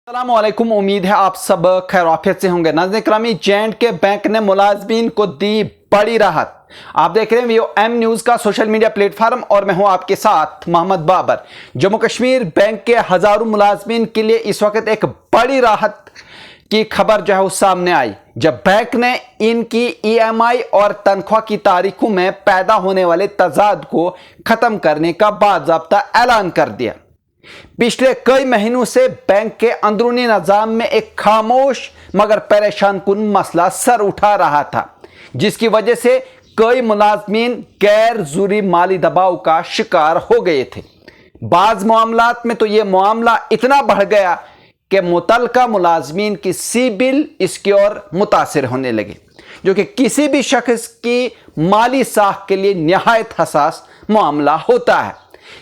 अस्सलामुअलैकुम। उम्मीद है आप सब खैरियत से होंगे। नाज़रीन करामी, J&K बैंक ने मुलाजमीन को दी बड़ी राहत। आप देख रहे हैं VOM न्यूज़ का सोशल मीडिया प्लेटफार्म और मैं हूं आपके साथ मोहम्मद बाबर। जम्मू कश्मीर बैंक के हज़ारों मुलाजमीन के लिए इस वक्त एक बड़ी राहत की खबर जो है वो सामने आई, जब बैंक ने इनकी EMI और तनख्वाह की तारीखों में पैदा होने वाले तजाद को ख़त्म करने का बाज़ाब्ता ऐलान कर दिया। पिछले कई महीनों से बैंक के अंदरूनी निज़ाम में एक खामोश मगर परेशान कुन मसला सर उठा रहा था, जिसकी वजह से कई मुलाजमीन गैर ज़रूरी माली दबाव का शिकार हो गए थे। बाज़ मामलात में तो ये मामला इतना बढ़ गया कि मुतलका मुलाजमीन की सिबिल इसकी ओर मुतासिर होने लगे, जो कि किसी भी शख्स की माली साख के लिए निहायत हसास मामला होता है।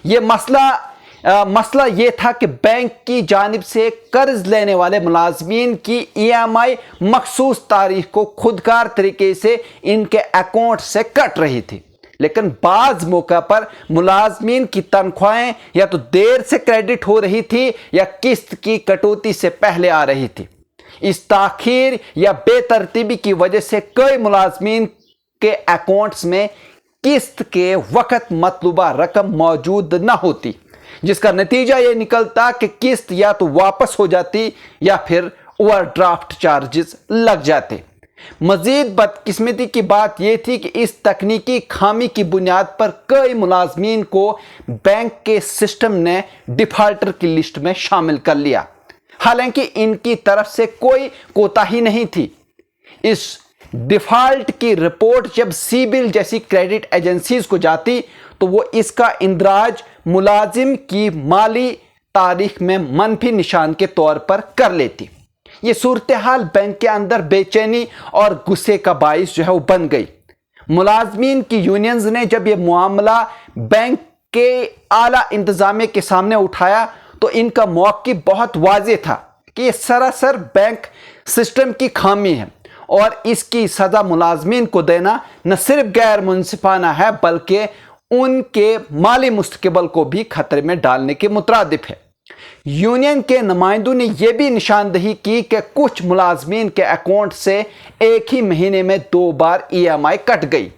ये मसला ये था कि बैंक की जानिब से कर्ज लेने वाले मुलाजमीन की EMI मखसूस तारीख को खुदकार तरीके से इनके अकाउंट से कट रही थी, लेकिन बाज़ मौका पर मुलाजमीन की तनख्वाहें या तो देर से क्रेडिट हो रही थी या किस्त की कटौती से पहले आ रही थी। इस ताखीर या बेतरतीबी की वजह से कई मुलाजमीन के अकाउंट्स में किस्त के वक्त मतलूबा रकम मौजूद न होती, जिसका नतीजा ये निकलता कि किस्त या तो वापस हो जाती या फिर ओवरड्राफ्ट चार्जेस लग जाते। मजीद बदकिस्मती की बात यह थी कि इस तकनीकी खामी की बुनियाद पर कई मुलाजमीन को बैंक के सिस्टम ने डिफाल्टर की लिस्ट में शामिल कर लिया, हालांकि इनकी तरफ से कोई कोताही नहीं थी। इस डिफॉल्ट की रिपोर्ट जब सिबिल जैसी क्रेडिट एजेंसीज को जाती तो वो इसका इंदराज मुलाजिम की माली तारीख में मनफी निशान के तौर पर कर लेती। ये सूरत हाल बैंक के अंदर बेचैनी और गुस्से का बाइस जो है वो बन गई। मुलाजमीन की यूनियंस ने जब ये मामला बैंक के आला इंतजामिया के सामने उठाया तो इनका मौक़िफ़ बहुत वाज़ेह था कि ये सरासर बैंक सिस्टम की खामी है और इसकी सज़ा मुलाजमीन को देना न सिर्फ गैर मुनसिफाना है बल्कि उनके माली मुस्तक़बिल को भी खतरे में डालने के मुतरादिफ है। यूनियन के नुमाइंदों ने यह भी निशानदही की कि कुछ मुलाजमीन के अकाउंट से एक ही महीने में 2 बार EMI कट गई,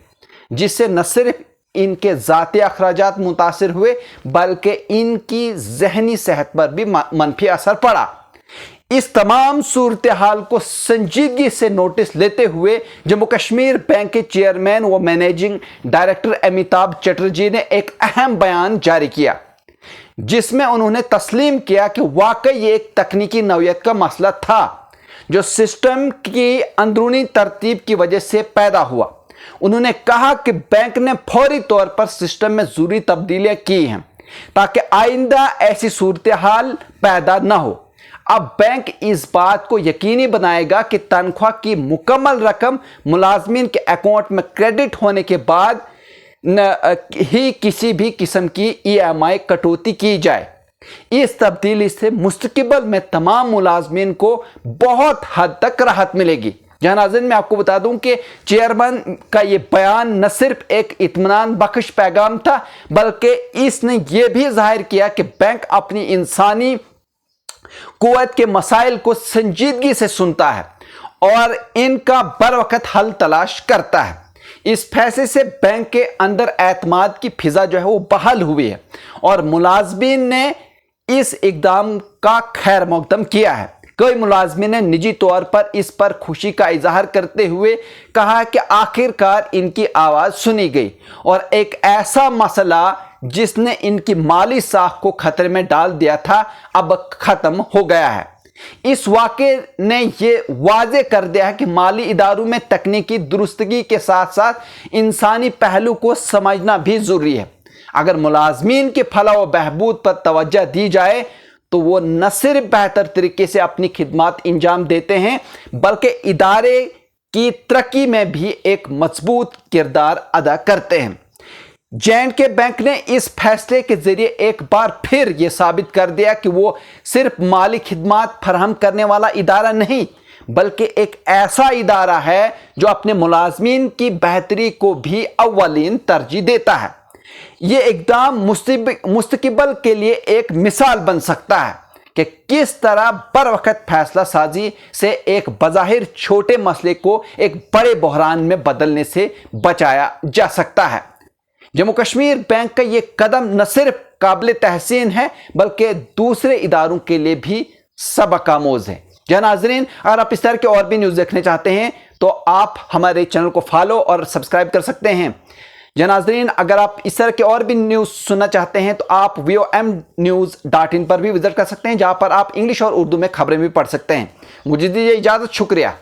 जिससे न सिर्फ इनके ज़ाती अखराजात मुतासिर हुए बल्कि इनकी जहनी सेहत पर भी मनफी असर पड़ा। इस तमाम सूरत हाल को संजीदगी से नोटिस लेते हुए जम्मू कश्मीर बैंक के चेयरमैन व मैनेजिंग डायरेक्टर अमिताभ चटर्जी ने एक अहम बयान जारी किया, जिसमें उन्होंने तस्लीम किया कि वाकई ये एक तकनीकी नौयत का मसला था जो सिस्टम की अंदरूनी तरतीब की वजह से पैदा हुआ। उन्होंने कहा कि बैंक ने फौरी तौर पर सिस्टम में ज़रूरी तब्दीलियां की हैं ताकि आइंदा ऐसी सूरत हाल पैदा न हो। अब बैंक इस बात को यकीनी बनाएगा कि तनख्वाह की मुकम्मल रकम मुलाजमीन के अकाउंट में क्रेडिट होने के बाद ही किसी भी किस्म की EMI कटौती की जाए। इस तब्दीली से मुस्तक़बिल में तमाम मुलाजमीन को बहुत हद तक राहत मिलेगी। जहाँ नाज़रीन मैं आपको बता दूं कि चेयरमैन का ये बयान न सिर्फ एक इत्मीनान बख्श पैगाम था बल्कि इसने ये भी जाहिर किया कि बैंक अपनी इंसानी कुव्वत के मसाइल को संजीदगी से सुनता है और इनका बर वक्त हल तलाश करता है। इस फैसले से बैंक के अंदर एतमाद की फिजा जो है वो बहाल हुई है और मुलाजमीन ने इस इक़दाम का खैर मकदम किया है। कई मुलाजमीन ने निजी तौर पर इस पर खुशी का इजहार करते हुए कहा कि आखिरकार इनकी आवाज़ सुनी गई और एक ऐसा मसला जिसने इनकी माली साख को खतरे में डाल दिया था अब ख़त्म हो गया है। इस वाक़े ने यह वाज़े कर दिया है कि माली इदारों में तकनीकी दुरुस्तगी के साथ साथ इंसानी पहलू को समझना भी ज़रूरी है। अगर मुलाजमीन के फलाह व बहबूद पर तवज्जो दी जाए तो वो न सिर्फ बेहतर तरीके से अपनी खिदमत अंजाम देते हैं बल्कि इदारे की तरक्की में भी एक मजबूत किरदार अदा करते हैं। J&K बैंक ने इस फैसले के जरिए एक बार फिर यह साबित कर दिया कि वो सिर्फ माली खिदमत फराहम करने वाला इदारा नहीं बल्कि एक ऐसा इदारा है जो अपने मुलाजमीन की बेहतरी को भी अव्वलीन तरजीह देता है। ये इक़दाम मुस्तक़बिल के लिए एक मिसाल बन सकता है کہ کس طرح बर वक्त फैसला साजी से एक बज़ाहिर छोटे मसले को एक बड़े बहरान में बदलने से बचाया जा सकता है। जम्मू कश्मीर बैंक का ये कदम न सिर्फ काबिल तहसीन है बल्कि दूसरे इदारों के लिए भी सबक आमोज है। जी नाज़रीन, अगर आप इस तरह के और भी न्यूज़ देखने चाहते हैं तो आप हमारे चैनल को फॉलो और सब्सक्राइब कर सकते हैं। जी नाज़रीन, अगर आप इस तरह के और भी न्यूज़ सुनना चाहते हैं तो आप VOMnews.in पर भी विजिट कर सकते हैं, जहां पर आप इंग्लिश और उर्दू में खबरें भी पढ़ सकते हैं। मुझे दीजिए इजाज़त, शुक्रिया।